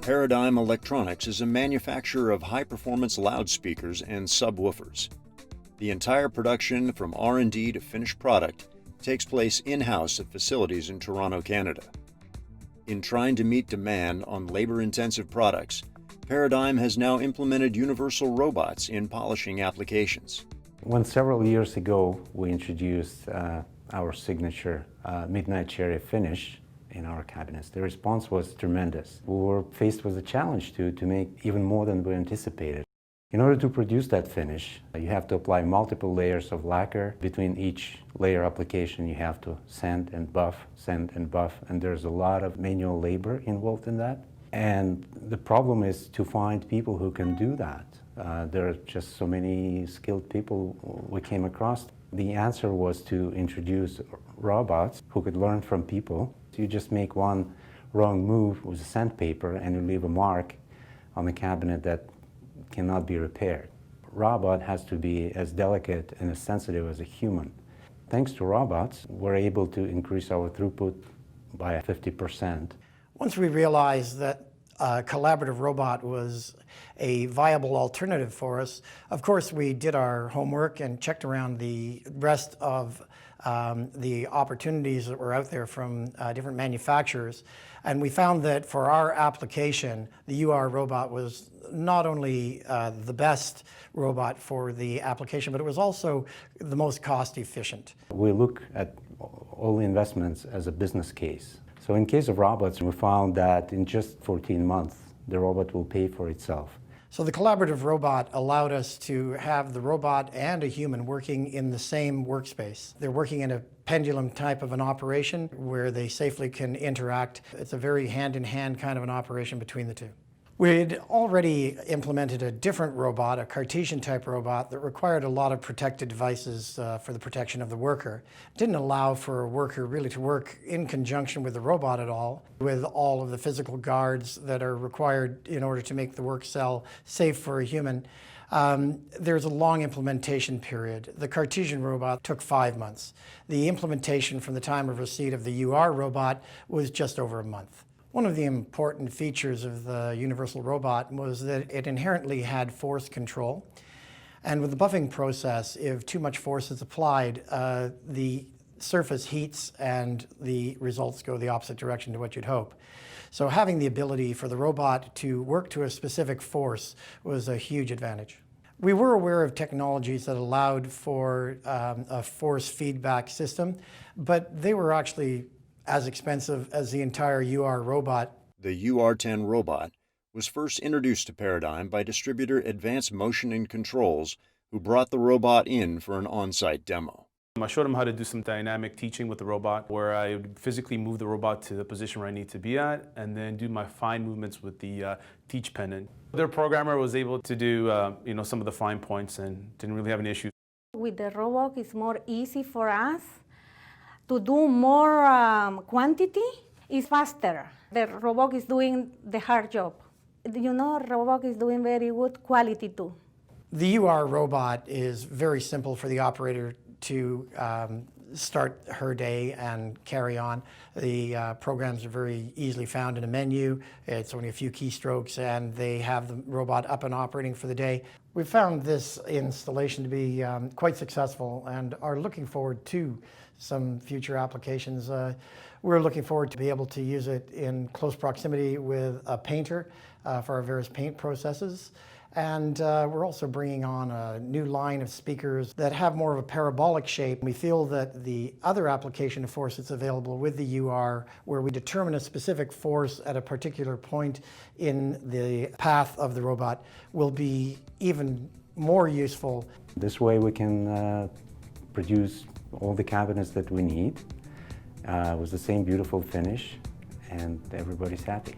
Paradigm Electronics is a manufacturer of high-performance loudspeakers and subwoofers. The entire production from R&D to finished product takes place in-house at facilities in Toronto, Canada. In trying to meet demand on labor-intensive products, Paradigm has now implemented universal robots in polishing applications. When several years ago we introduced our signature midnight cherry finish in our cabinets, the response was tremendous. We were faced with a challenge to make even more than we anticipated. In order to produce that finish, you have to apply multiple layers of lacquer. Between each layer application, you have to sand and buff, and there's a lot of manual labor involved in that. And the problem is to find people who can do that. There are just so many skilled people we came across. The answer was to introduce robots who could learn from people. You just make one wrong move with sandpaper and you leave a mark on the cabinet that cannot be repaired. Robot has to be as delicate and as sensitive as a human. Thanks to robots, we're able to increase our throughput by 50%. Once we realized that a collaborative robot was a viable alternative for us, of course we did our homework and checked around the rest of the opportunities that were out there from different manufacturers. And we found that for our application, the UR robot was not only the best robot for the application, but it was also the most cost efficient. We look at all the investments as a business case. So in case of robots, we found that in just 14 months, the robot will pay for itself. So the collaborative robot allowed us to have the robot and a human working in the same workspace. They're working in a pendulum type of an operation where they safely can interact. It's a very hand-in-hand kind of an operation between the two. We'd already implemented a different robot, a Cartesian type robot, that required a lot of protected devices for the protection of the worker. It didn't allow for a worker really to work in conjunction with the robot at all, with all of the physical guards that are required in order to make the work cell safe for a human. There's a long implementation period. The Cartesian robot took 5 months. The implementation from the time of receipt of the UR robot was just over a month. One of the important features of the universal robot was that it inherently had force control. And with the buffing process, if too much force is applied, the surface heats and the results go the opposite direction to what you'd hope. So having the ability for the robot to work to a specific force was a huge advantage. We were aware of technologies that allowed for a force feedback system, but they were actually as expensive as the entire UR robot. The UR10 robot was first introduced to Paradigm by distributor Advanced Motion and Controls, who brought the robot in for an on-site demo. I showed them how to do some dynamic teaching with the robot, where I would physically move the robot to the position where I need to be at, and then do my fine movements with the teach pendant. Their programmer was able to do some of the fine points and didn't really have an issue. With the robot, it's more easy for us to do more quantity. It's faster. The robot is doing the hard job. Robot is doing very good quality too. The UR robot is very simple for the operator to start her day and carry on. The programs are very easily found in a menu. It's only a few keystrokes and they have the robot up and operating for the day. We found this installation to be quite successful and are looking forward to some future applications. We're looking forward to be able to use it in close proximity with a painter for our various paint processes. And we're also bringing on a new line of speakers that have more of a parabolic shape. We feel that the other application of force that's available with the UR, where we determine a specific force at a particular point in the path of the robot, will be even more useful. This way we can produce all the cabinets that we need with the same beautiful finish, and everybody's happy.